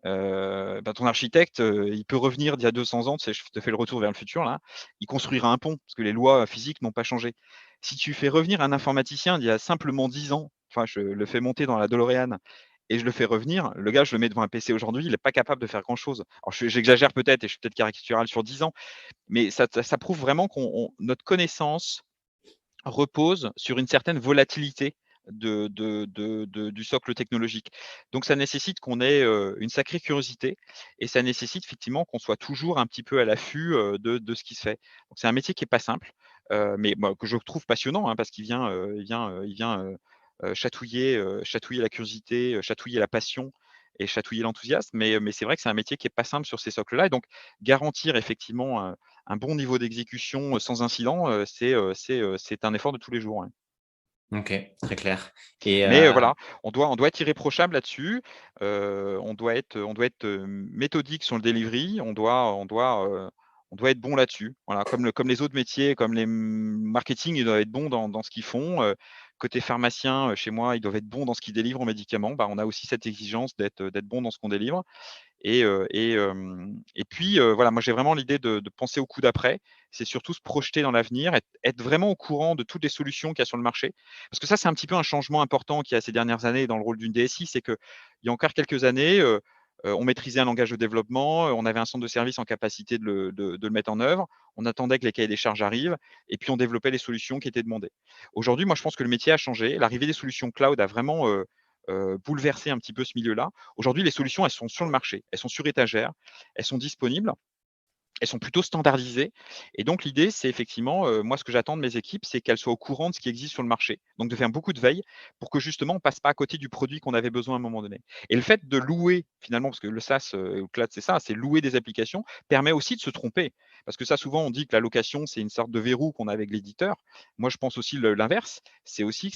A: bah, ton architecte, il peut revenir d'il y a 200 ans, tu sais, je te fais le retour vers le futur là, il construira un pont parce que les lois physiques n'ont pas changé. Si tu fais revenir un informaticien d'il y a simplement 10 ans, enfin je le fais monter dans la DeLorean et je le fais revenir, le gars, je le mets devant un PC aujourd'hui, il est pas capable de faire grand chose. Alors j'exagère peut-être et je suis peut-être caricatural sur 10 ans, mais ça prouve vraiment notre connaissance repose sur une certaine volatilité du socle technologique. Donc ça nécessite qu'on ait, une sacrée curiosité et ça nécessite effectivement qu'on soit toujours un petit peu à l'affût, de ce qui se fait. Donc c'est un métier qui est pas simple, mais bah, que je trouve passionnant, hein, parce qu'il vient chatouiller la curiosité, chatouiller la passion et chatouiller l'enthousiasme. Mais c'est vrai que c'est un métier qui est pas simple sur ces socles-là et donc garantir effectivement, un bon niveau d'exécution, sans incident, c'est un effort de tous les jours, ouais.
C: Ok, très clair. Et
A: Mais, voilà, on doit être irréprochable là-dessus, on doit être, méthodique sur le delivery, on doit être bon là-dessus. Voilà, comme les autres métiers, comme les marketing, ils doivent être bons dans ce qu'ils font, côté pharmacien, chez moi, ils doivent être bons dans ce qu'ils délivrent en médicaments. Bah, on a aussi cette exigence d'être bon dans ce qu'on délivre. Et puis, voilà, moi j'ai vraiment l'idée de penser au coup d'après. C'est surtout se projeter dans l'avenir, être vraiment au courant de toutes les solutions qu'il y a sur le marché. Parce que ça, c'est un petit peu un changement important qu'il y a ces dernières années dans le rôle d'une DSI, c'est qu'il y a encore quelques années, on maîtrisait un langage de développement, on avait un centre de service en capacité de le mettre en œuvre, on attendait que les cahiers des charges arrivent et puis on développait les solutions qui étaient demandées. Aujourd'hui, moi je pense que le métier a changé. L'arrivée des solutions cloud a vraiment, bouleversé un petit peu ce milieu-là. Aujourd'hui, les solutions, elles sont sur le marché, elles sont sur étagère, elles sont disponibles, elles sont plutôt standardisées et donc l'idée, c'est effectivement, moi, ce que j'attends de mes équipes, c'est qu'elles soient au courant de ce qui existe sur le marché. Donc de faire beaucoup de veille pour que justement, on passe pas à côté du produit qu'on avait besoin à un moment donné et le fait de louer finalement, parce que le SaaS, ou le cloud, c'est ça, c'est louer des applications, permet aussi de se tromper. Parce que ça, souvent, on dit que la location, c'est une sorte de verrou qu'on a avec l'éditeur. Moi, je pense aussi l'inverse, c'est aussi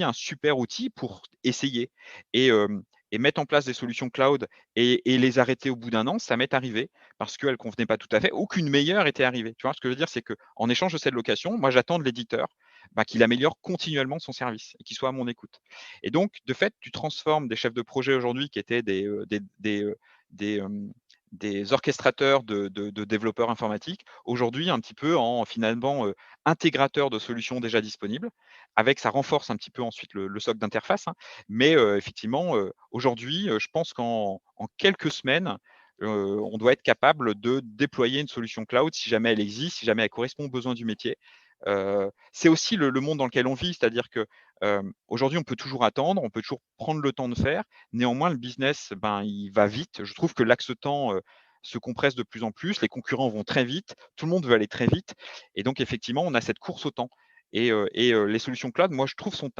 A: un super outil pour essayer et et mettre en place des solutions cloud et les arrêter au bout d'un an, ça m'est arrivé parce qu'elles ne convenaient pas tout à fait ou qu'une meilleure était arrivée. Tu vois ce que je veux dire? C'est qu'en échange de cette location, moi j'attends de l'éditeur, qu'il améliore continuellement son service et qu'il soit à mon écoute. Et donc, de fait, tu transformes des chefs de projet aujourd'hui qui étaient des, des orchestrateurs de développeurs informatiques, aujourd'hui un petit peu en finalement intégrateurs de solutions déjà disponibles. Avec, ça renforce un petit peu ensuite le socle d'interface, hein. Mais effectivement, aujourd'hui, je pense qu'en quelques semaines, on doit être capable de déployer une solution cloud si jamais elle existe, si jamais elle correspond aux besoins du métier. C'est aussi le monde dans lequel on vit, c'est-à-dire que, aujourd'hui, on peut toujours attendre, on peut toujours prendre le temps de faire. Néanmoins, le business, il va vite. Je trouve que l'axe temps, se compresse de plus en plus. Les concurrents vont très vite. Tout le monde veut aller très vite et donc effectivement, on a cette course au temps et les solutions cloud, moi, je trouve, sont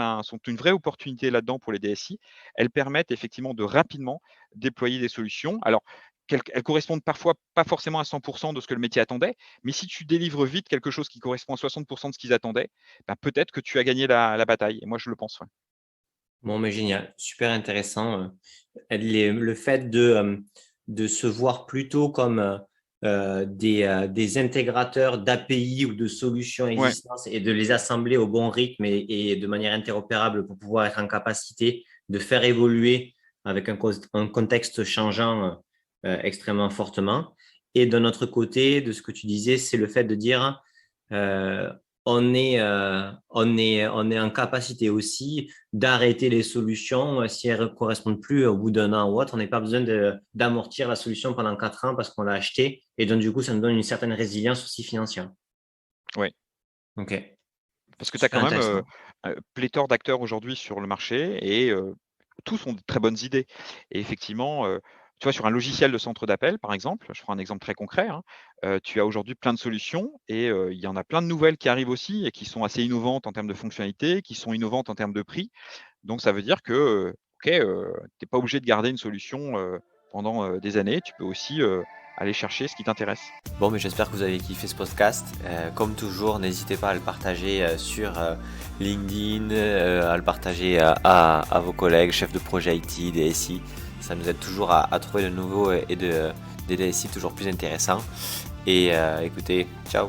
A: une vraie opportunité là-dedans pour les DSI. Elles permettent effectivement de rapidement déployer des solutions. Alors, elles correspondent parfois pas forcément à 100 de ce que le métier attendait, mais si tu délivres vite quelque chose qui correspond à 60 de ce qu'ils attendaient, peut-être que tu as gagné la bataille et moi je le pense, ouais.
C: Bon, mais génial, super intéressant. Le fait de se voir plutôt comme des intégrateurs d'API ou de solutions
A: Ouais,
C: existantes et de les assembler au bon rythme et de manière interopérable pour pouvoir être en capacité de faire évoluer avec un contexte changeant extrêmement fortement. Et d'un autre côté, de ce que tu disais, c'est le fait de dire euh, on est en capacité aussi d'arrêter les solutions si elles ne correspondent plus au bout d'un an ou autre. On n'a pas besoin d'amortir la solution pendant 4 ans parce qu'on l'a acheté. Et donc, du coup, ça nous donne une certaine résilience aussi financière.
A: ouais.
C: OK,
A: Parce que tu as
C: super
A: quand même,
C: intéressant.
A: pléthore d'acteurs aujourd'hui sur le marché et tous ont de très bonnes idées et effectivement, tu vois, sur un logiciel de centre d'appel, par exemple, je prends un exemple très concret, hein, tu as aujourd'hui plein de solutions et il y en a plein de nouvelles qui arrivent aussi et qui sont assez innovantes en termes de fonctionnalités, qui sont innovantes en termes de prix. Donc ça veut dire que, OK, tu es pas obligé de garder une solution, pendant, des années. Tu peux aussi, aller chercher ce qui t'intéresse.
B: Bon, mais j'espère que vous avez kiffé ce podcast. Comme toujours, n'hésitez pas à le partager sur LinkedIn, à le partager à vos collègues, chefs de projet IT, DSI. Ça nous aide toujours à trouver de nouveaux et des DSI toujours plus intéressants. Et écoutez, ciao!